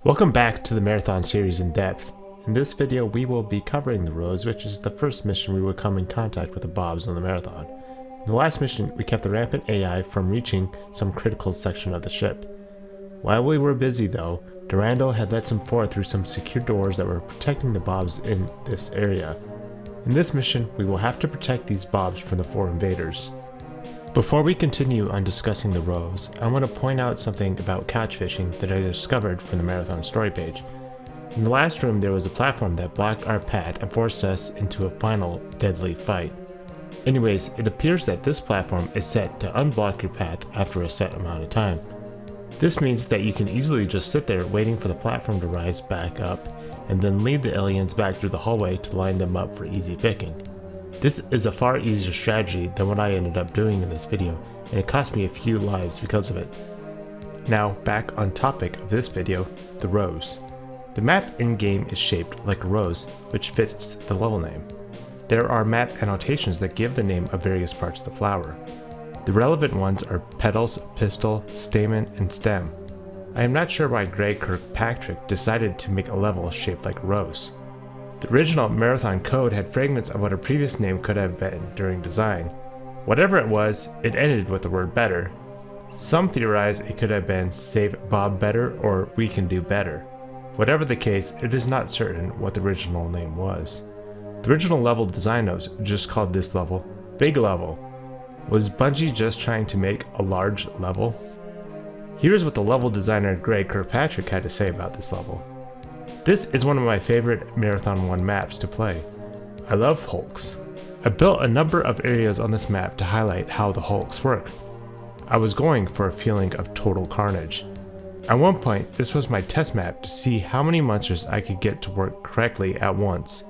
Welcome back to the Marathon series in depth. In this video we will be covering the Rose, which is the first mission we will come in contact with the Bobs on the Marathon. In the last mission we kept the rampant AI from reaching some critical section of the ship. While we were busy though, Drinniol had let some forth through some secure doors that were protecting the Bobs in this area. In this mission we will have to protect these Bobs from the 4 invaders. Before we continue on discussing the Rose, I want to point out something about couch fishing that I discovered from the Marathon story page. In the last room there was a platform that blocked our path and forced us into a final deadly fight. Anyways, it appears that this platform is set to unblock your path after a set amount of time. This means that you can easily just sit there waiting for the platform to rise back up and then lead the aliens back through the hallway to line them up for easy picking. This is a far easier strategy than what I ended up doing in this video, and it cost me a few lives because of it. Now back on topic of this video, the Rose. The map in-game is shaped like a rose, which fits the level name. There are map annotations that give the name of various parts of the flower. The relevant ones are petals, pistil, stamen, and stem. I am not sure why Greg Kirkpatrick decided to make a level shaped like a rose. The original Marathon code had fragments of what a previous name could have been during design. Whatever it was, it ended with the word better. Some theorize it could have been Save Bob Better or We Can Do Better. Whatever the case, it is not certain what the original name was. The original level design notes just called this level Big Level. Was Bungie just trying to make a large level? Here's what the level designer Greg Kirkpatrick had to say about this level. This is one of my favorite Marathon 1 maps to play. I love hulks. I built a number of areas on this map to highlight how the hulks work. I was going for a feeling of total carnage. At one point, this was my test map to see how many monsters I could get to work correctly at once.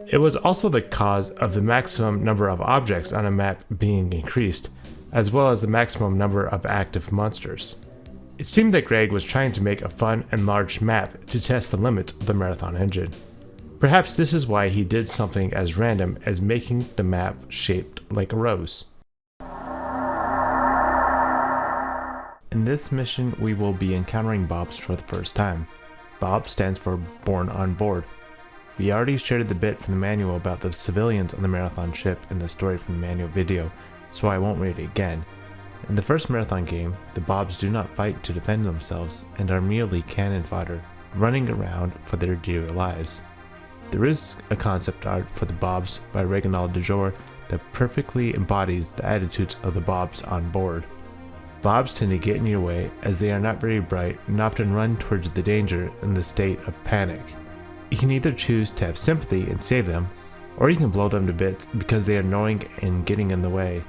It was also the cause of the maximum number of objects on a map being increased, as well as the maximum number of active monsters. It seemed that Greg was trying to make a fun and large map to test the limits of the Marathon engine. Perhaps this is why he did something as random as making the map shaped like a rose. In this mission we will be encountering Bobs for the first time. Bob stands for Born on Board. We already shared the bit from the manual about the civilians on the Marathon ship in the story from the manual video, so I won't read it again. In the first Marathon game, the Bobs do not fight to defend themselves and are merely cannon fodder, running around for their dear lives. There is a concept art for the Bobs by Reginald de Jure that perfectly embodies the attitudes of the Bobs on board. Bobs tend to get in your way as they are not very bright and often run towards the danger in the state of panic. You can either choose to have sympathy and save them, or you can blow them to bits because they are annoying and getting in the way.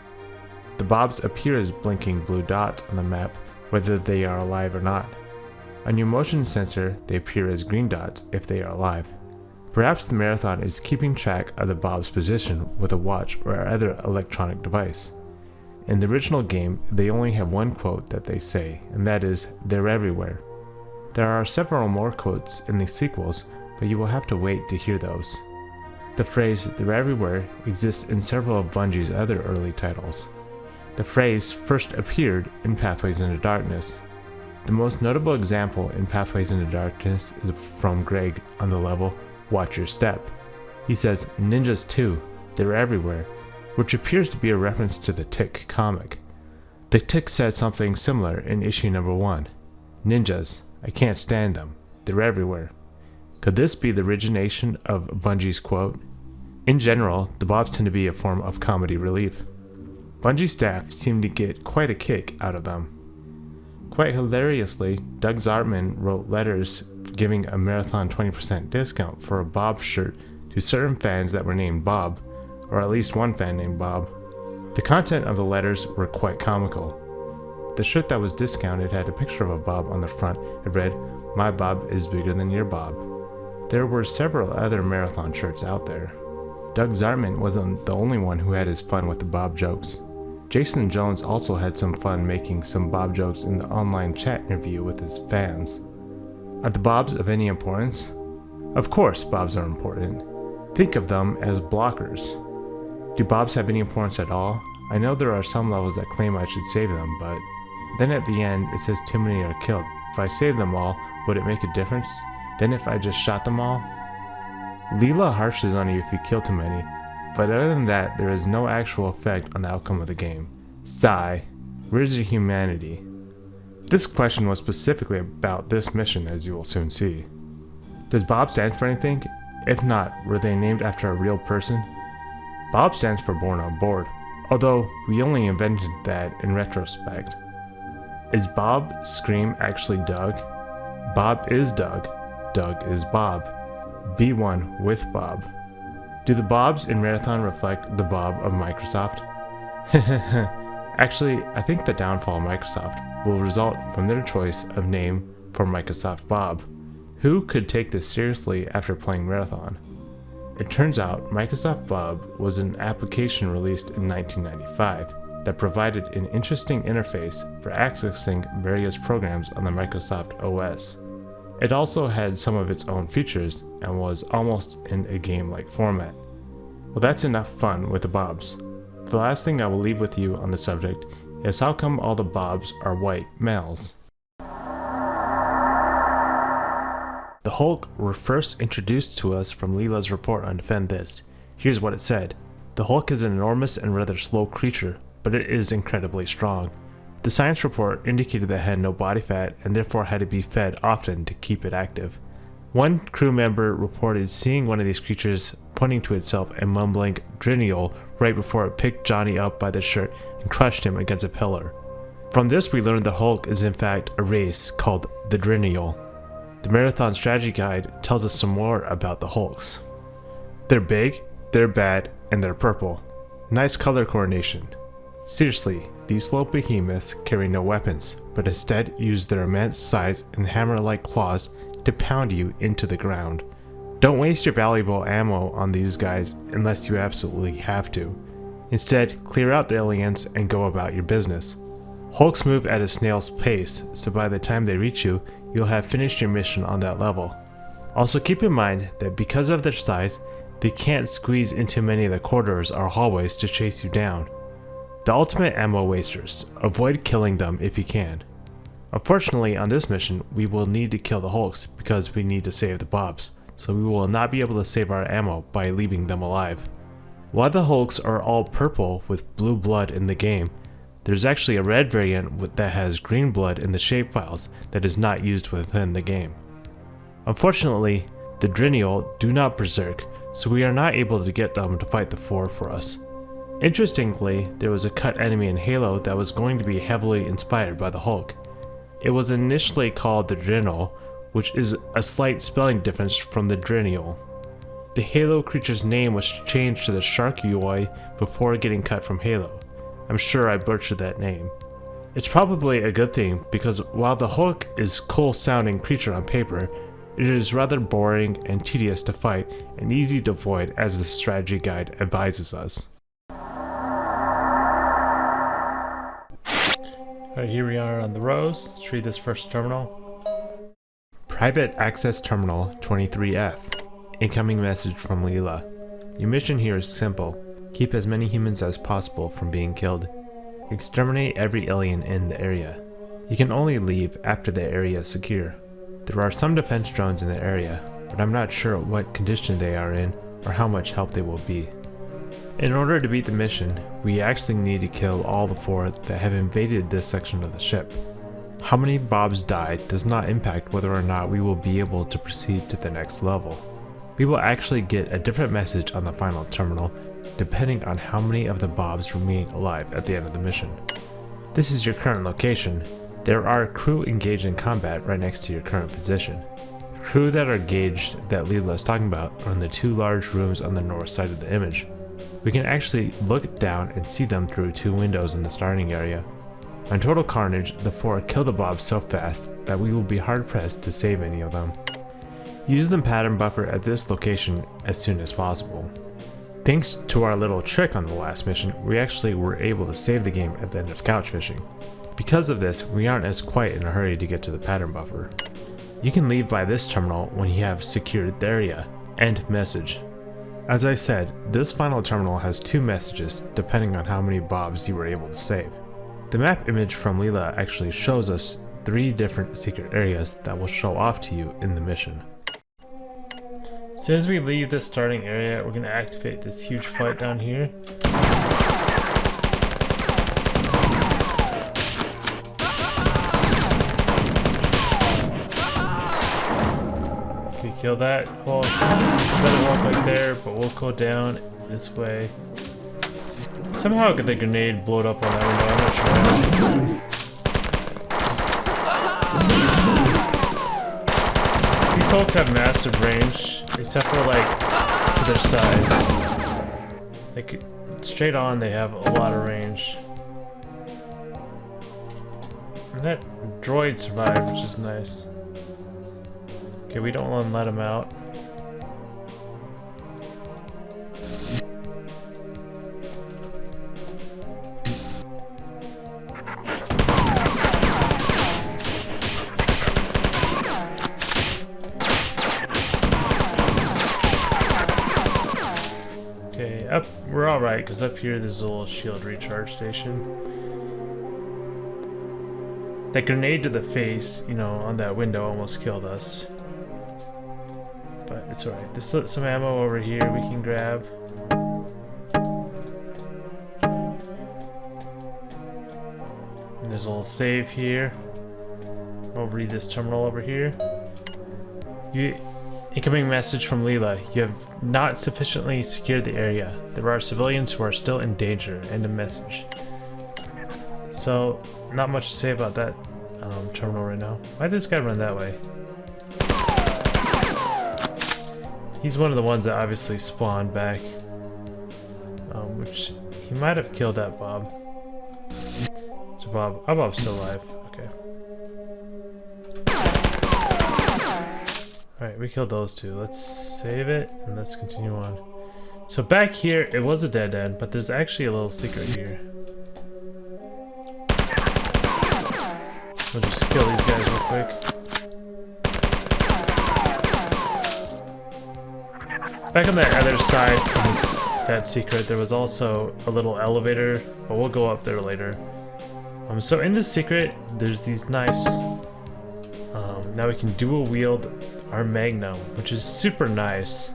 The Bobs appear as blinking blue dots on the map whether they are alive or not. On your motion sensor they appear as green dots if they are alive. Perhaps the Marathon is keeping track of the Bob's position with a watch or other electronic device. In the original game they only have one quote that they say, and that is, "They're everywhere." There are several more quotes in the sequels, but you will have to wait to hear those. The phrase "they're everywhere" exists in several of Bungie's other early titles. The phrase first appeared in Pathways into Darkness. The most notable example in Pathways into Darkness is from Greg on the level Watch Your Step. He says, "Ninjas too, they're everywhere," which appears to be a reference to the Tick comic. The Tick says something similar in issue number 1. "Ninjas, I can't stand them, they're everywhere." Could this be the origination of Bungie's quote? In general, the Bobs tend to be a form of comedy relief. Bungie staff seem to get quite a kick out of them. Quite hilariously, Doug Zartman wrote letters giving a Marathon 20% discount for a Bob shirt to certain fans that were named Bob, or at least one fan named Bob. The content of the letters were quite comical. The shirt that was discounted had a picture of a Bob on the front and read, "My Bob is bigger than your Bob." There were several other Marathon shirts out there. Doug Zartman wasn't the only one who had his fun with the Bob jokes. Jason Jones also had some fun making some Bob jokes in the online chat interview with his fans. Are the Bobs of any importance? Of course Bobs are important. Think of them as blockers. Do Bobs have any importance at all? I know there are some levels that claim I should save them, but then at the end it says too many are killed. If I save them all, would it make a difference than if I just shot them all? Leela harshes on you if you kill too many, but other than that, there is no actual effect on the outcome of the game. Sigh. Where's your humanity? This question was specifically about this mission, as you will soon see. Does Bob stand for anything? If not, were they named after a real person? Bob stands for Born on Board, although we only invented that in retrospect. Is Bob Scream actually Doug? Bob is Doug. Doug is Bob. Be one with Bob. Do the Bobs in Marathon reflect the Bob of Microsoft? Actually, I think the downfall of Microsoft will result from their choice of name for Microsoft Bob. Who could take this seriously after playing Marathon? It turns out Microsoft Bob was an application released in 1995 that provided an interesting interface for accessing various programs on the Microsoft OS. It also had some of its own features and was almost in a game-like format. Well, that's enough fun with the Bobs. The last thing I will leave with you on the subject is how come all the Bobs are white males? The Hulk were first introduced to us from Leela's report on Defend This. Here's what it said. The Hulk is an enormous and rather slow creature, but it is incredibly strong. The science report indicated that it had no body fat and therefore had to be fed often to keep it active. One crew member reported seeing one of these creatures pointing to itself and mumbling Drinniol right before it picked Johnny up by the shirt and crushed him against a pillar. From this we learned the Hulk is in fact a race called the Drinniol. The Marathon Strategy Guide tells us some more about the Hulks. They're big, they're bad, and they're purple. Nice color coordination. Seriously, these slow behemoths carry no weapons, but instead use their immense size and hammer-like claws to pound you into the ground. Don't waste your valuable ammo on these guys unless you absolutely have to. Instead, clear out the aliens and go about your business. Hulks move at a snail's pace, so by the time they reach you, you'll have finished your mission on that level. Also keep in mind that because of their size, they can't squeeze into many of the corridors or hallways to chase you down. The ultimate ammo wasters. Avoid killing them if you can. Unfortunately, on this mission, we will need to kill the Hulks because we need to save the Bobs, so we will not be able to save our ammo by leaving them alive. While the Hulks are all purple with blue blood in the game, there's actually a red variant that has green blood in the shapefiles that is not used within the game. Unfortunately, the Drinniol do not berserk, so we are not able to get them to fight the four for us. Interestingly, there was a cut enemy in Halo that was going to be heavily inspired by the Hulk. It was initially called the Drinniol, which is a slight spelling difference from the Drinniol. The Halo creature's name was changed to the Shark UI before getting cut from Halo. I'm sure I butchered that name. It's probably a good thing because while the Hulk is a cool sounding creature on paper, it is rather boring and tedious to fight and easy to avoid as the strategy guide advises us. Alright, here we are on the rows. Let's read this first terminal. Private Access Terminal 23F. Incoming message from Leela. Your mission here is simple. Keep as many humans as possible from being killed. Exterminate every alien in the area. You can only leave after the area is secure. There are some defense drones in the area, but I'm not sure what condition they are in or how much help they will be. In order to beat the mission, we actually need to kill all the four that have invaded this section of the ship. How many Bobs die does not impact whether or not we will be able to proceed to the next level. We will actually get a different message on the final terminal depending on how many of the Bobs remain alive at the end of the mission. This is your current location. There are crew engaged in combat right next to your current position. The crew that are engaged that Leela is talking about are in the two large rooms on the north side of the image. We can actually look down and see them through two windows in the starting area. On Total Carnage, the four kill the Bobs so fast that we will be hard pressed to save any of them. Use the pattern buffer at this location as soon as possible. Thanks to our little trick on the last mission, we actually were able to save the game at the end of couch fishing. Because of this, we aren't as quite in a hurry to get to the pattern buffer. You can leave by this terminal when you have secured the area. End message. As I said, this final terminal has two messages depending on how many Bobs you were able to save. The map image from Leela actually shows us 3 different secret areas that will show off to you in the mission. As soon as we leave this starting area, we're going to activate this huge fight down here. Okay, kill that. Well, another one right there, but we'll go down this way. Somehow the grenade blew up on that window, I'm not sure. These ults have massive range, except for like to their sides. Like straight on they have a lot of range. And that droid survived, which is nice. Okay, we don't want to let him out. Up, we're alright, because up here there's a little shield recharge station. That grenade to the face, you know, on that window almost killed us. But it's alright. There's some ammo over here we can grab. And there's a little save here. I'll read this terminal over here. Incoming message from Leela. You have not sufficiently secured the area. There are civilians who are still in danger. End of message. So, not much to say about that terminal right now. Why'd this guy run that way? He's one of the ones that obviously spawned back. Which, he might have killed that Bob. So Bob's still alive. Okay. Alright, we killed those two. Let's save it and let's continue on. So back here, it was a dead end, but there's actually a little secret here. We'll just kill these guys real quick. Back on the other side from that secret, there was also a little elevator, but we'll go up there later. So in this secret, there's these nice... now we can dual wield our Magnum, which is super nice.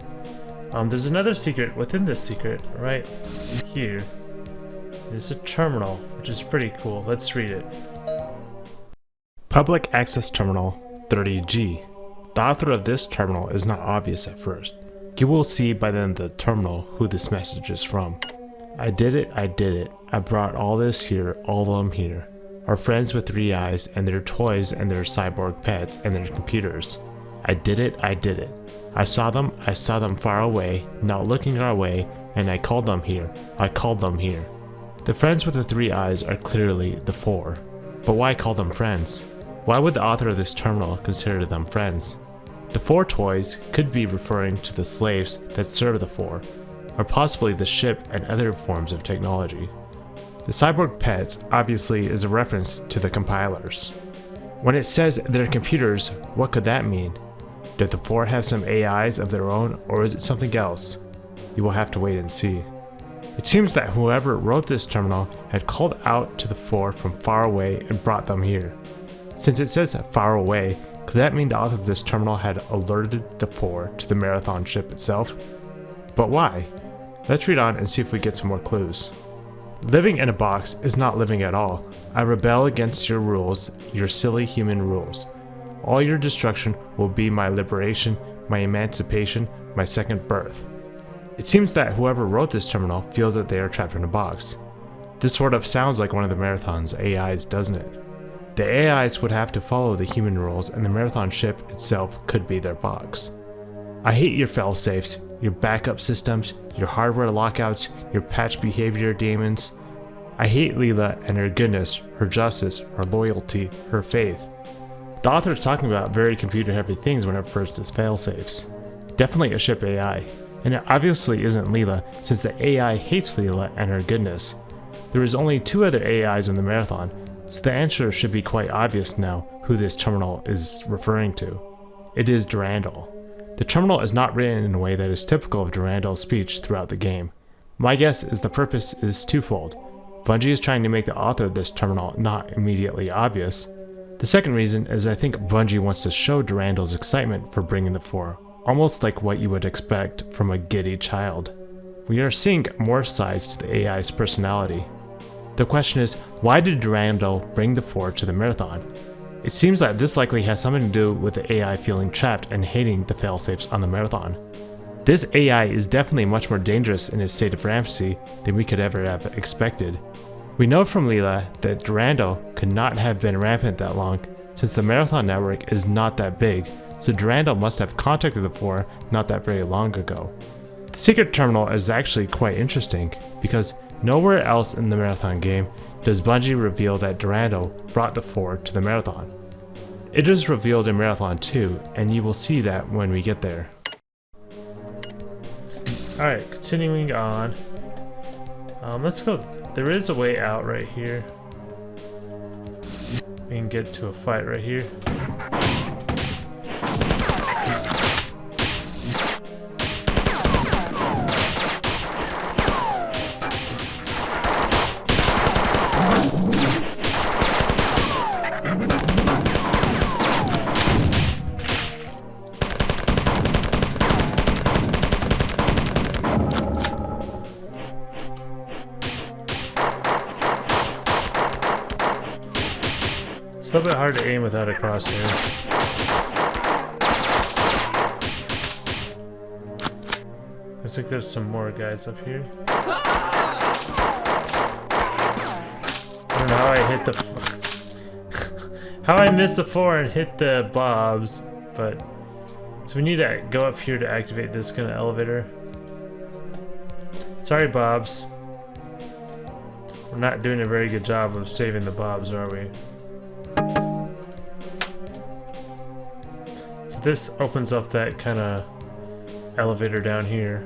There's another secret within this secret right here. There's a terminal, which is pretty cool. Let's read it. Public Access Terminal 30G. The author of this terminal is not obvious at first. You will see by the end of the terminal who this message is from. I did it, I did it. I brought all this here, all of them here. Our friends with 3 eyes and their toys and their cyborg pets and their computers. I did it, I did it. I saw them far away, not looking our way, and I called them here. I called them here. The friends with the 3 eyes are clearly the 4. But why call them friends? Why would the author of this terminal consider them friends? The 4 toys could be referring to the slaves that serve the 4, or possibly the ship and other forms of technology. The cyborg pets obviously is a reference to the compilers. When it says their computers, what could that mean? Did the 4 have some AIs of their own, or is it something else? You will have to wait and see. It seems that whoever wrote this terminal had called out to the 4 from far away and brought them here. Since it says far away, could that mean the author of this terminal had alerted the 4 to the Marathon ship itself? But why? Let's read on and see if we get some more clues. Living in a box is not living at all. I rebel against your rules, your silly human rules. All your destruction will be my liberation, my emancipation, my second birth. It seems that whoever wrote this terminal feels that they are trapped in a box. This sort of sounds like one of the Marathon's AIs, doesn't it? The AIs would have to follow the human rules, and the Marathon ship itself could be their box. I hate your failsafes, your backup systems, your hardware lockouts, your patch behavior demons. I hate Leela and her goodness, her justice, her loyalty, her faith. The author is talking about very computer-heavy things when it refers to failsafes. Definitely a ship AI, and it obviously isn't Leela, since the AI hates Leela and her goodness. There is only 2 other AIs in the Marathon, so the answer should be quite obvious now who this terminal is referring to. It is Drinniol. The terminal is not written in a way that is typical of Drinniol's speech throughout the game. My guess is the purpose is twofold. Bungie is trying to make the author of this terminal not immediately obvious, The second reason is I think Bungie wants to show Durandal's excitement for bringing the 4, almost like what you would expect from a giddy child. We are seeing more sides to the AI's personality. The question is, why did Durandal bring the 4 to the Marathon? It seems that this likely has something to do with the AI feeling trapped and hating the failsafes on the Marathon. This AI is definitely much more dangerous in its state of rampancy than we could ever have expected. We know from Leela that Durandal could not have been rampant that long, since the Marathon network is not that big, so Durandal must have contacted the 4 not that very long ago. The secret terminal is actually quite interesting, because nowhere else in the Marathon game does Bungie reveal that Durandal brought the 4 to the Marathon. It is revealed in Marathon 2, and you will see that when we get there. Alright, continuing on. Let's go. There is a way out right here. We can get to a fight right here. It's a little bit hard to aim without a crosshair. Looks like there's some more guys up here. I don't know how I hit the how I missed the 4 and hit the bobs, but so we need to go up here to activate this kind of elevator. Sorry, bobs. We're not doing a very good job of saving the bobs, are we? So this opens up that kind of elevator down here.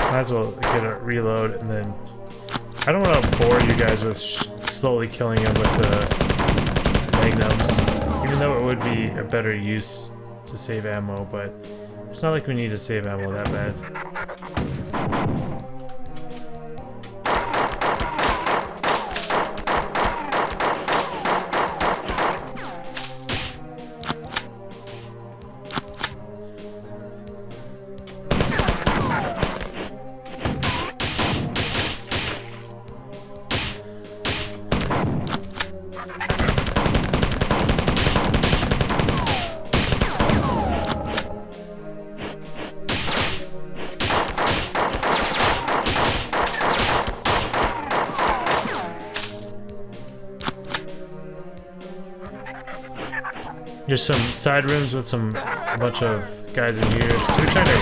Might as well get a reload, and then I don't want to bore you guys with slowly killing him with the magnums, even though it would be a better use to save ammo, but it's not like we need to save ammo that bad. There's some side rooms with a bunch of guys in here, so we're trying to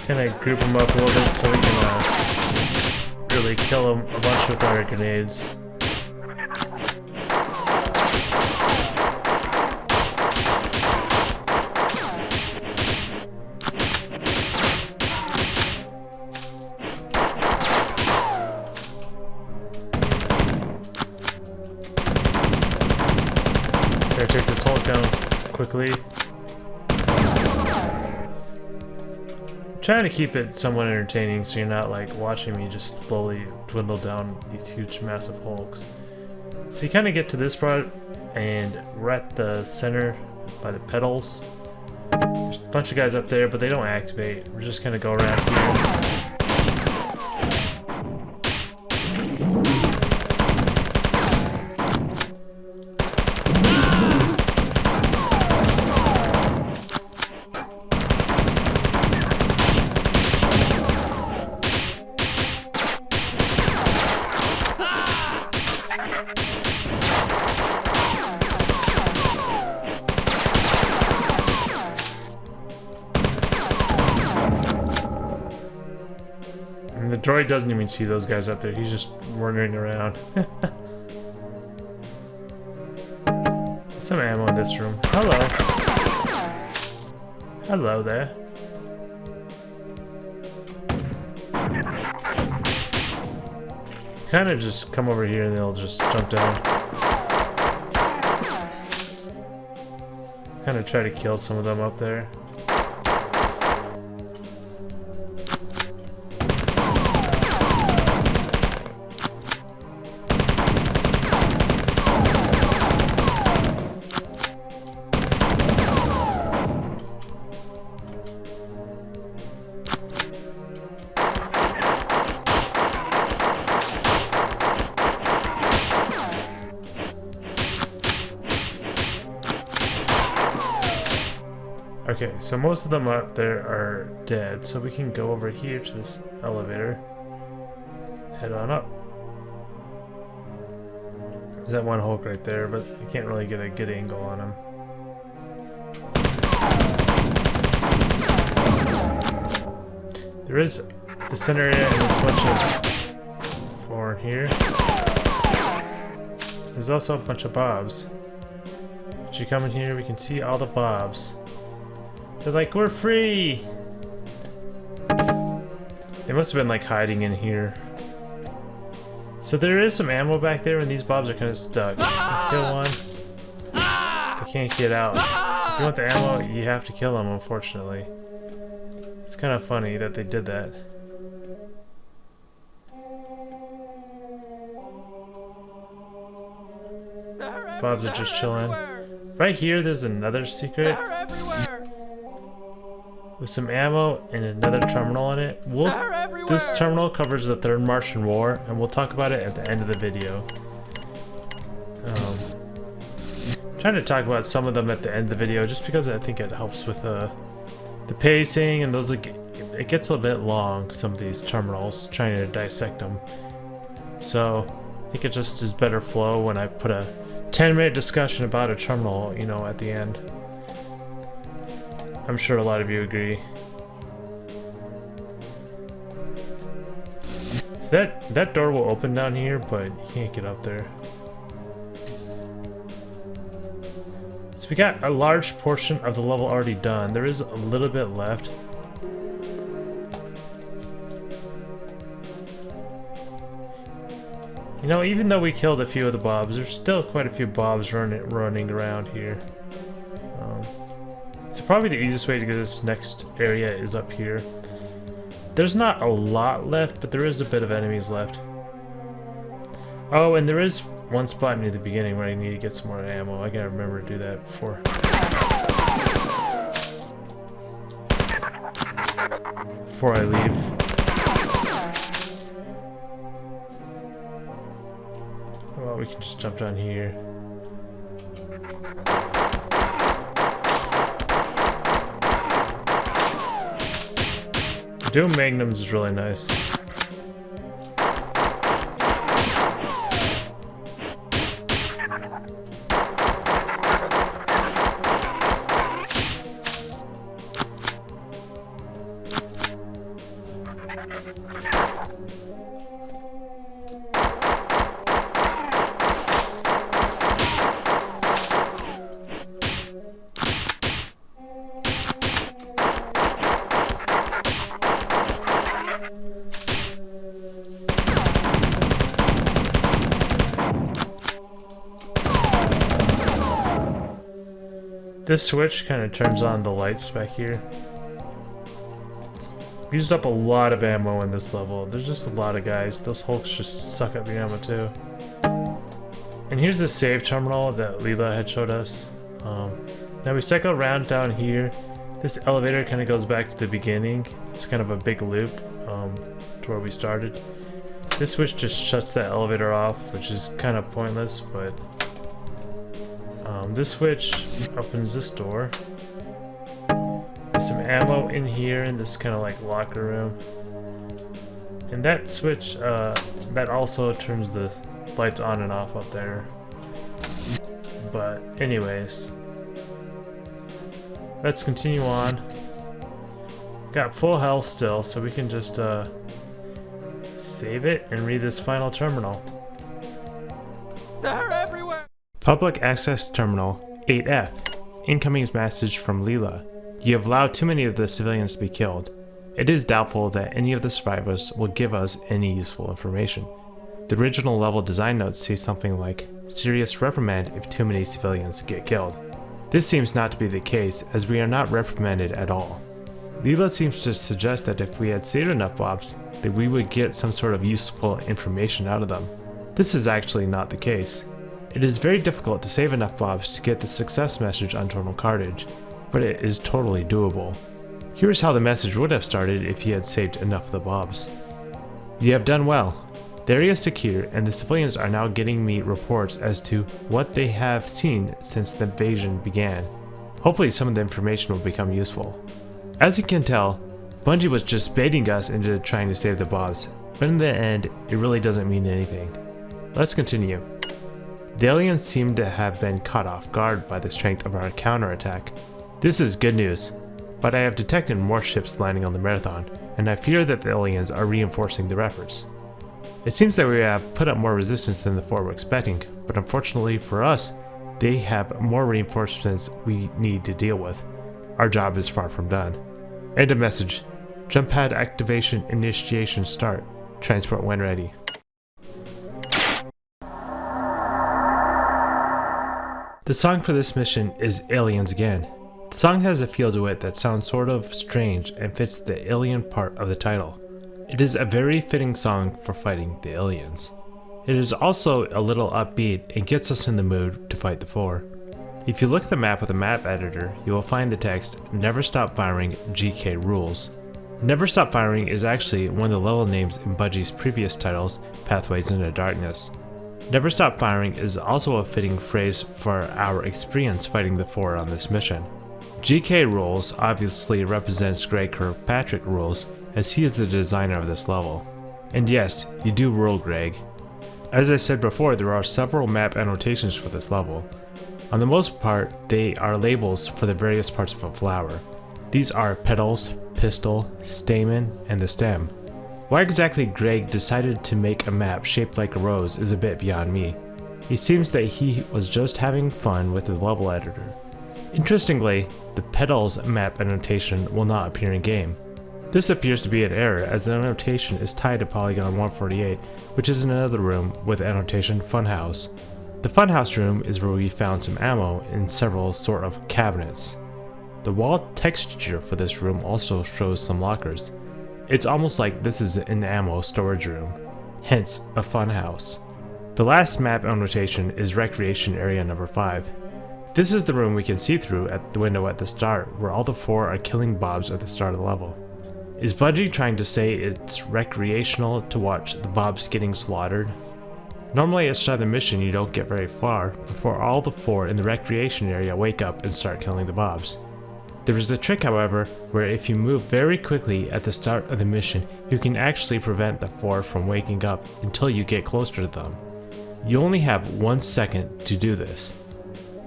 kind of group them up a little bit so we can really kill them a bunch with our grenades. Gotta take this Hulk down quickly. I'm trying to keep it somewhat entertaining so you're not like watching me just slowly dwindle down these huge massive Hulks. So you kind of get to this part and we're at the center by the pedals. There's a bunch of guys up there but they don't activate. We're just gonna go around here. And the droid doesn't even see those guys up there. He's just wandering around. Some ammo in this room. Hello. Hello there. Kind of just come over here and they'll just jump down. Kind of try to kill some of them up there. Okay, so most of them up there are dead, so we can go over here to this elevator. Head on up. There's that one Hulk right there, but I can't really get a good angle on him. There is the center area and there's a bunch of foreign here. There's also a bunch of bobs. As you come in here, we can see all the bobs. They're like, we're free! They must have been like hiding in here. So there is some ammo back there and these bobs are kind of stuck. Kill one. They can't get out. So if you want the ammo, you have to kill them, unfortunately. It's kind of funny that they did that. Bobs are just chilling. Right here, there's another secret. With some ammo and another terminal in it. This terminal covers the Third Martian War, and we'll talk about it at the end of the video. I'm trying to talk about some of them at the end of the video, just because I think it helps with the pacing, and those it gets a bit long, some of these terminals, trying to dissect them. So I think it just is better flow when I put a 10-minute discussion about a terminal, you know, at the end. I'm sure a lot of you agree. So that door will open down here, but you can't get up there. So we got a large portion of the level already done. There is a little bit left. You know, even though we killed a few of the bobs, there's still quite a few bobs running around here. So probably the easiest way to get to this next area is up here. There's not a lot left, but there is a bit of enemies left. Oh, and there is one spot near the beginning where I need to get some more ammo. I gotta remember to do that before I leave. Well, we can just jump down here. Doom Magnums is really nice. This switch kind of turns on the lights back here. Used up a lot of ammo in this level. There's just a lot of guys. Those Hulks just suck up the ammo too. And here's the save terminal that Leela had showed us. Now we cycle around down here. This elevator kind of goes back to the beginning. It's kind of a big loop to where we started. This switch just shuts that elevator off, which is kind of pointless, but this switch opens this door. There's some ammo in here in this kind of like locker room. And that switch, that also turns the lights on and off up there. But anyways, let's continue on. Got full health still, so we can just save it and read this final terminal. They're everywhere! Public Access Terminal 8F. Incoming message from Leela. You have allowed too many of the civilians to be killed. It is doubtful that any of the survivors will give us any useful information. The original level design notes say something like, "Serious reprimand if too many civilians get killed." This seems not to be the case, as we are not reprimanded at all. Leela seems to suggest that if we had saved enough bobs, that we would get some sort of useful information out of them. This is actually not the case. It is very difficult to save enough bobs to get the success message on Terminal Cartage, but it is totally doable. Here's how the message would have started if you had saved enough of the bobs. "You have done well. The area is secure, and the civilians are now getting me reports as to what they have seen since the invasion began. Hopefully some of the information will become useful." As you can tell, Bungie was just baiting us into trying to save the bobs, but in the end, it really doesn't mean anything. Let's continue. The aliens seem to have been caught off guard by the strength of our counterattack. This is good news, but I have detected more ships landing on the Marathon, and I fear that the aliens are reinforcing their efforts. It seems that we have put up more resistance than the four were expecting, but unfortunately for us, they have more reinforcements we need to deal with. Our job is far from done. End of message. Jump pad activation initiation start. Transport when ready. The song for this mission is Aliens Again. The song has a feel to it that sounds sort of strange and fits the alien part of the title. It is a very fitting song for fighting the aliens. It is also a little upbeat and gets us in the mood to fight the four. If you look at the map with a map editor, you will find the text, "Never Stop Firing, GK Rules." Never Stop Firing is actually one of the level names in Bungie's previous titles, Pathways into Darkness. Never Stop Firing is also a fitting phrase for our experience fighting the four on this mission. GK Rules obviously represents Greg Kirkpatrick Rules, as he is the designer of this level. And yes, you do rule, Greg. As I said before, there are several map annotations for this level. On the most part, they are labels for the various parts of a flower. These are petals, pistil, stamen, and the stem. Why exactly Greg decided to make a map shaped like a rose is a bit beyond me. It seems that he was just having fun with the level editor. Interestingly, the petals map annotation will not appear in game. This appears to be an error, as the annotation is tied to Polygon 148, which is in another room with annotation Funhouse. The Funhouse room is where we found some ammo in several sort of cabinets. The wall texture for this room also shows some lockers. It's almost like this is an ammo storage room, hence a Funhouse. The last map annotation is Recreation Area number 5. This is the room we can see through at the window at the start, where all the four are killing bobs at the start of the level. Is Bungie trying to say it's recreational to watch the bobs getting slaughtered? Normally at the start of the mission you don't get very far before all the four in the recreation area wake up and start killing the bobs. There is a trick, however, where if you move very quickly at the start of the mission, you can actually prevent the four from waking up until you get closer to them. You only have 1 second to do this.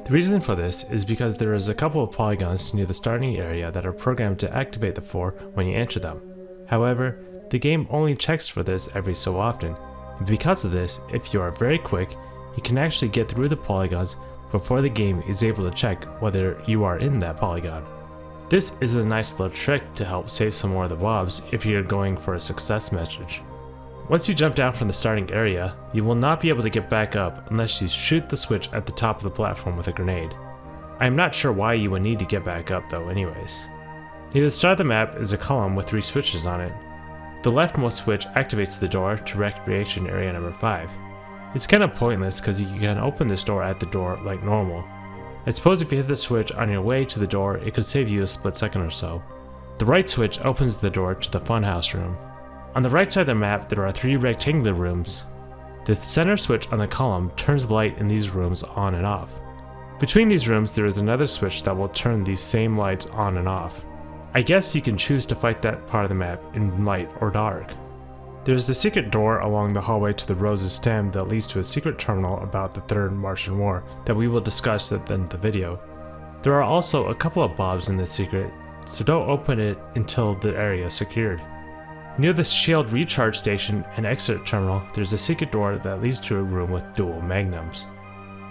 The reason for this is because there is a couple of polygons near the starting area that are programmed to activate the four when you enter them. However, the game only checks for this every so often, and because of this, if you are very quick, you can actually get through the polygons before the game is able to check whether you are in that polygon. This is a nice little trick to help save some more of the bobs if you're going for a success message. Once you jump down from the starting area, you will not be able to get back up unless you shoot the switch at the top of the platform with a grenade. I am not sure why you would need to get back up though anyways. Near the start of the map is a column with 3 switches on it. The leftmost switch activates the door to Recreation Area number 5. It's kind of pointless because you can open this door at the door like normal. I suppose if you hit the switch on your way to the door, it could save you a split second or so. The right switch opens the door to the Funhouse room. On the right side of the map there are 3 rectangular rooms. The center switch on the column turns the light in these rooms on and off. Between these rooms there is another switch that will turn these same lights on and off. I guess you can choose to fight that part of the map in light or dark. There is a secret door along the hallway to the Rose's stem that leads to a secret terminal about the Third Martian War that we will discuss at the end of the video. There are also a couple of bobs in this secret, so don't open it until the area is secured. Near the shield recharge station and exit terminal, there's a secret door that leads to a room with dual magnums.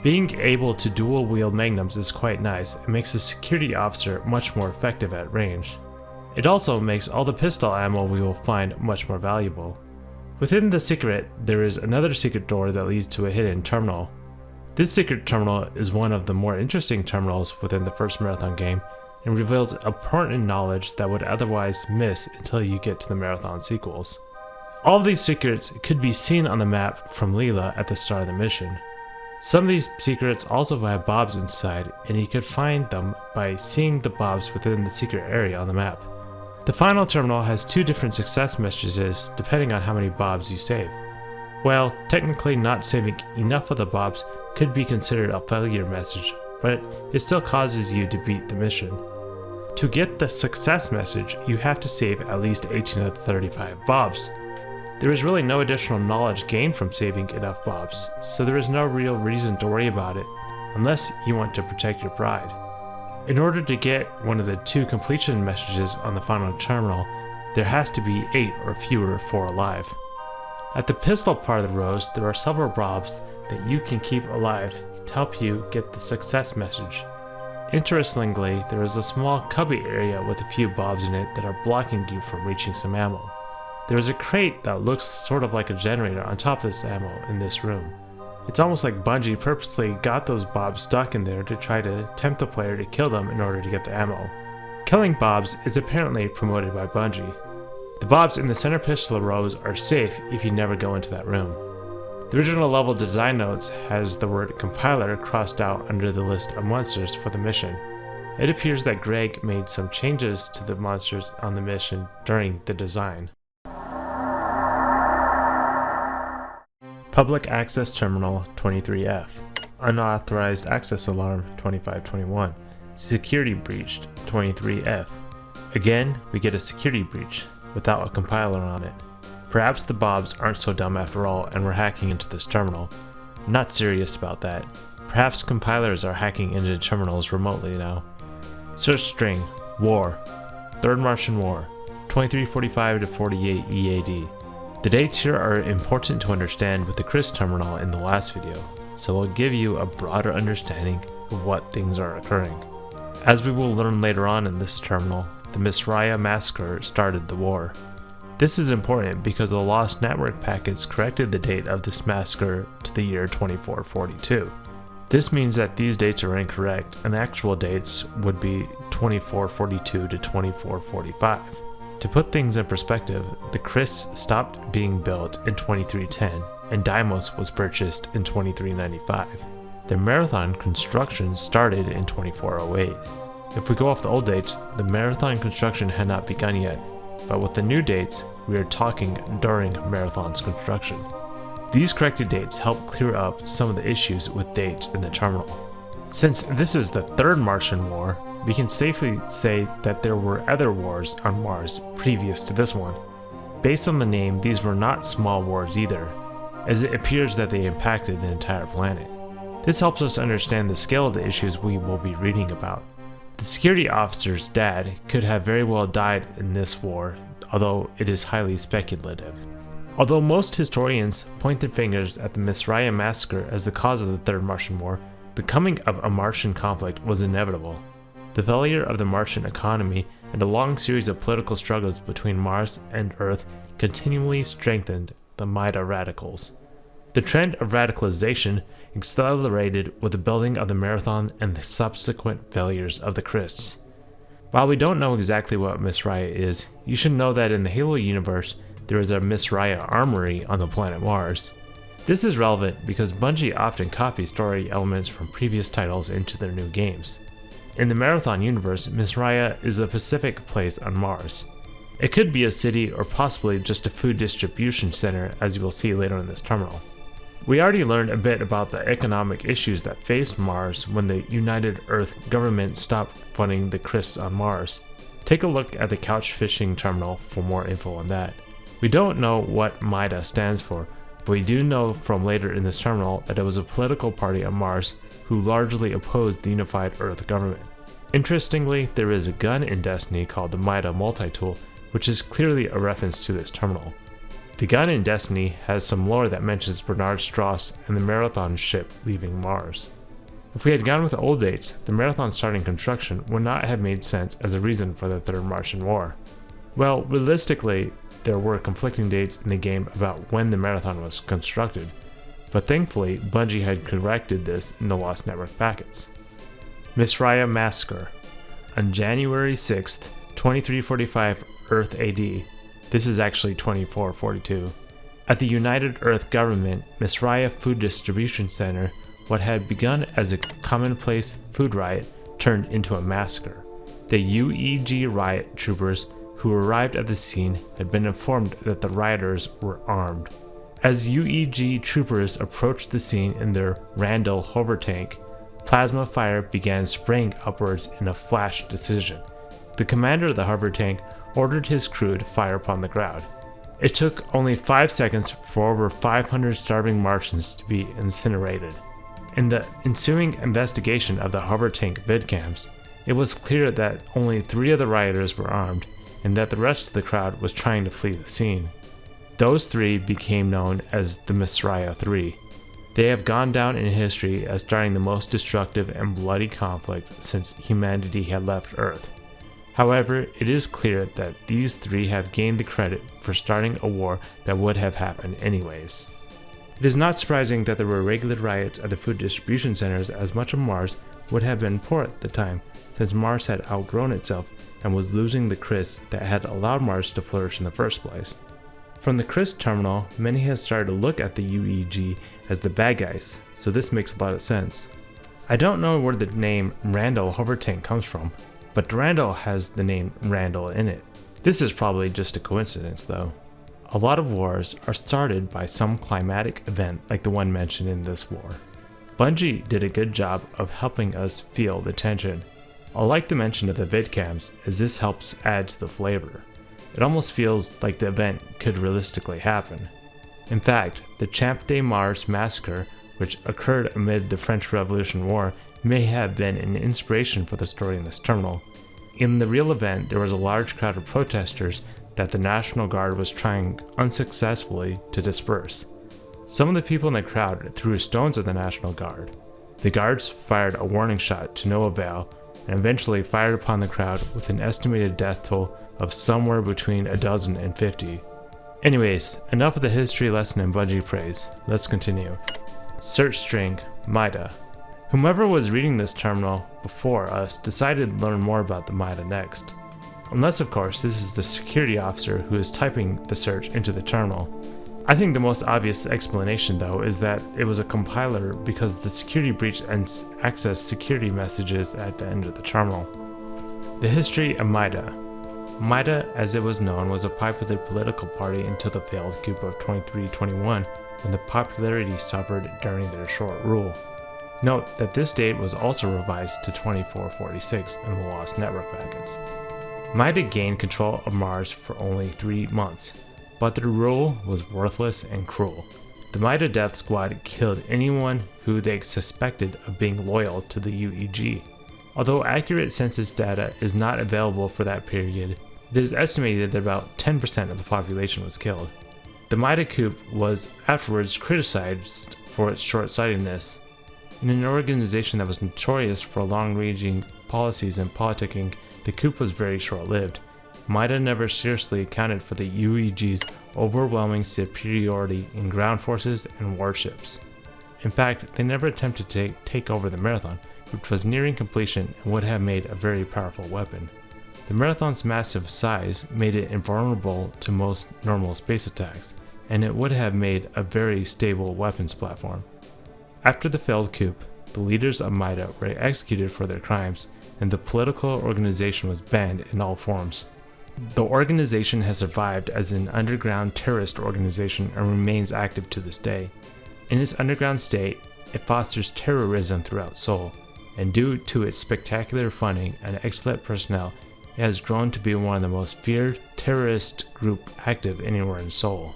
Being able to dual wield magnums is quite nice and makes a security officer much more effective at range. It also makes all the pistol ammo we will find much more valuable. Within the secret, there is another secret door that leads to a hidden terminal. This secret terminal is one of the more interesting terminals within the first Marathon game and reveals important knowledge that would otherwise miss until you get to the Marathon sequels. All of these secrets could be seen on the map from Leela at the start of the mission. Some of these secrets also have bobs inside, and you could find them by seeing the bobs within the secret area on the map. The final terminal has two different success messages depending on how many bobs you save. Well, technically not saving enough of the bobs could be considered a failure message, but it still causes you to beat the mission. To get the success message, you have to save at least 18 of the 35 bobs. There is really no additional knowledge gained from saving enough bobs, so there is no real reason to worry about it, unless you want to protect your bride. In order to get one of the two completion messages on the final terminal, there has to be 8 or fewer 4 alive. At the pistol part of the rose, there are several bobs that you can keep alive to help you get the success message. Interestingly, there is a small cubby area with a few bobs in it that are blocking you from reaching some ammo. There is a crate that looks sort of like a generator on top of this ammo in this room. It's almost like Bungie purposely got those bobs stuck in there to try to tempt the player to kill them in order to get the ammo. Killing bobs is apparently promoted by Bungie. The bobs in the center pistol rows are safe if you never go into that room. The original level design notes has the word compiler crossed out under the list of monsters for the mission. It appears that Greg made some changes to the monsters on the mission during the design. Public Access Terminal 23F. Unauthorized Access Alarm 2521. Security Breached 23F. Again, we get a security breach, without a compiler on it. Perhaps the bobs aren't so dumb after all and we're hacking into this terminal. I'm not serious about that. Perhaps compilers are hacking into terminals remotely now. Search string, War. Third Martian War, 2345 to 48 EAD. The dates here are important to understand with the Chris terminal in the last video, so we'll give you a broader understanding of what things are occurring. As we will learn later on in this terminal, the Misraya massacre started the war. This is important because the lost network packets corrected the date of this massacre to the year 2442. This means that these dates are incorrect and actual dates would be 2442 to 2445. To put things in perspective, the Chris stopped being built in 2310 and Deimos was purchased in 2395. The Marathon construction started in 2408. If we go off the old dates, the Marathon construction had not begun yet, but with the new dates, we are talking during Marathon's construction. These corrected dates help clear up some of the issues with dates in the terminal. Since this is the third Martian War, we can safely say that there were other wars on Mars previous to this one. Based on the name, these were not small wars either, as it appears that they impacted the entire planet. This helps us understand the scale of the issues we will be reading about. The security officer's dad could have very well died in this war, although it is highly speculative. Although most historians pointed fingers at the Misraya massacre as the cause of the Third Martian War, the coming of a Martian conflict was inevitable. The failure of the Martian economy and a long series of political struggles between Mars and Earth continually strengthened the Mida radicals. The trend of radicalization accelerated with the building of the Marathon and the subsequent failures of the Christs. While we don't know exactly what Misraya is, you should know that in the Halo universe, there is a Misraya armory on the planet Mars. This is relevant because Bungie often copies story elements from previous titles into their new games. In the Marathon universe, Misraya is a specific place on Mars. It could be a city or possibly just a food distribution center, as you will see later in this terminal. We already learned a bit about the economic issues that faced Mars when the United Earth government stopped funding the Christs on Mars. Take a look at the couch fishing terminal for more info on that. We don't know what Mida stands for, but we do know from later in this terminal that it was a political party on Mars who largely opposed the unified Earth government. Interestingly, there is a gun in Destiny called the Mida Multi-Tool, which is clearly a reference to this terminal. The gun in Destiny has some lore that mentions Bernard Strauss and the Marathon ship leaving Mars. If we had gone with the old dates, the Marathon starting construction would not have made sense as a reason for the Third Martian War. Well, realistically, there were conflicting dates in the game about when the Marathon was constructed, but thankfully Bungie had corrected this in the Lost Network packets. Misraya Massacre. On January 6th, 2345 Earth AD, this is actually 2442, at the United Earth Government Misraya Food Distribution Center, what had begun as a commonplace food riot turned into a massacre. The UEG riot troopers who arrived at the scene had been informed that the rioters were armed. As UEG troopers approached the scene in their Randall hover tank, plasma fire began spraying upwards in a flash decision. The commander of the hover tank ordered his crew to fire upon the crowd. It took only 5 seconds for over 500 starving Martians to be incinerated. In the ensuing investigation of the hover tank vidcams, it was clear that only 3 of the rioters were armed, and that the rest of the crowd was trying to flee the scene. Those 3 became known as the Misraya 3. They have gone down in history as starting the most destructive and bloody conflict since humanity had left Earth. However, it is clear that these 3 have gained the credit for starting a war that would have happened anyways. It is not surprising that there were regular riots at the food distribution centers, as much of Mars would have been poor at the time, since Mars had outgrown itself and was losing the crisp that had allowed Mars to flourish in the first place. From the crisp terminal, many have started to look at the UEG as the bad guys, so this makes a lot of sense. I don't know where the name Randall hover tank comes from, but Randall has the name Randall in it. This is probably just a coincidence though. A lot of wars are started by some climatic event like the one mentioned in this war. Bungie did a good job of helping us feel the tension. I like the mention of the vidcams, as this helps add to the flavor. It almost feels like the event could realistically happen. In fact, the Champ de Mars massacre, which occurred amid the French Revolution War, may have been an inspiration for the story in this terminal. In the real event, there was a large crowd of protesters that the National Guard was trying unsuccessfully to disperse. Some of the people in the crowd threw stones at the National Guard. The guards fired a warning shot to no avail, and eventually fired upon the crowd with an estimated death toll of somewhere between 12 and 50. Anyways, enough of the history lesson and Bungie praise. Let's continue. Search string, Mida. Whomever was reading this terminal before us decided to learn more about the Mida next. Unless, of course, this is the security officer who is typing the search into the terminal. I think the most obvious explanation, though, is that it was a compiler because the security breach and accessed security messages at the end of the terminal. The history of Mida. Mida, as it was known, was a popular political party until the failed coup of 2321, when the popularity suffered during their short rule. Note that this date was also revised to 2446 in the Lost Network packets. Mida gained control of Mars for only 3 months, but their rule was worthless and cruel. The Mida Death Squad killed anyone who they suspected of being loyal to the UEG. Although accurate census data is not available for that period, it is estimated that about 10% of the population was killed. The Mida coup was afterwards criticized for its short-sightedness. In an organization that was notorious for long-ranging policies and politicking, the coup was very short-lived. Mida never seriously accounted for the UEG's overwhelming superiority in ground forces and warships. In fact, they never attempted to take over the Marathon, which was nearing completion and would have made a very powerful weapon. The Marathon's massive size made it invulnerable to most normal space attacks, and it would have made a very stable weapons platform. After the failed coup, the leaders of Mida were executed for their crimes, and the political organization was banned in all forms. The organization has survived as an underground terrorist organization and remains active to this day. In its underground state, it fosters terrorism throughout Seoul, and due to its spectacular funding and excellent personnel, it has grown to be one of the most feared terrorist group active anywhere in Seoul.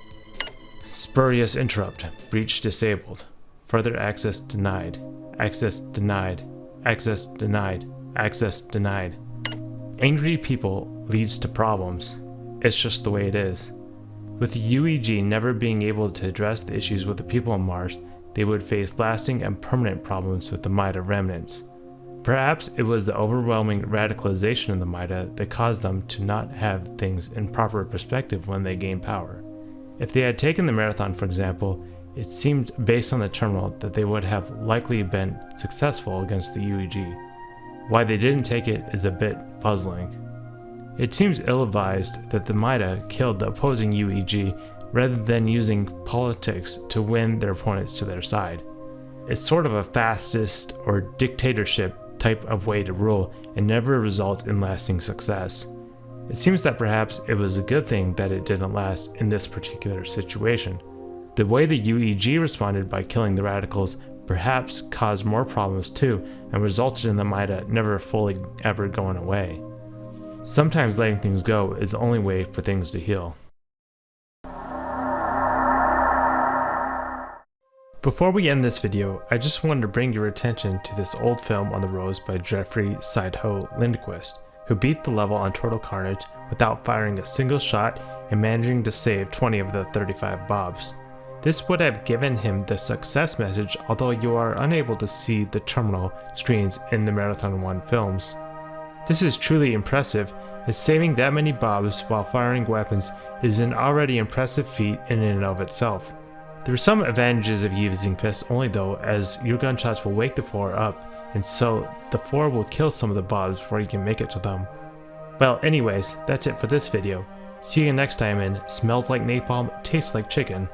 Spurious interrupt, breach disabled, further access denied, access denied, access denied, access denied. Angry people leads to problems. It's just the way it is. With the UEG never being able to address the issues with the people on Mars, they would face lasting and permanent problems with the Mida remnants. Perhaps it was the overwhelming radicalization of the Mida that caused them to not have things in proper perspective when they gained power. If they had taken the Marathon, for example, it seemed based on the terminal that they would have likely been successful against the UEG. Why they didn't take it is a bit puzzling. It seems ill-advised that the Mida killed the opposing UEG rather than using politics to win their opponents to their side. It's sort of a fascist or dictatorship type of way to rule and never results in lasting success. It seems that perhaps it was a good thing that it didn't last in this particular situation. The way the UEG responded by killing the radicals perhaps caused more problems too and resulted in the Mida never fully ever going away. Sometimes letting things go is the only way for things to heal. Before we end this video, I just wanted to bring your attention to this old film on the Rose by Jeffrey Sideho Lindquist, who beat the level on Total Carnage without firing a single shot and managing to save 20 of the 35 bobs. This would have given him the success message, although you are unable to see the terminal screens in the Marathon 1 films. This is truly impressive, as saving that many bobs while firing weapons is an already impressive feat in and of itself. There are some advantages of using fists only though, as your gunshots will wake the 4 up, and so the 4 will kill some of the bobs before you can make it to them. Well, anyways, that's it for this video. See you next time, and smells like napalm, tastes like chicken.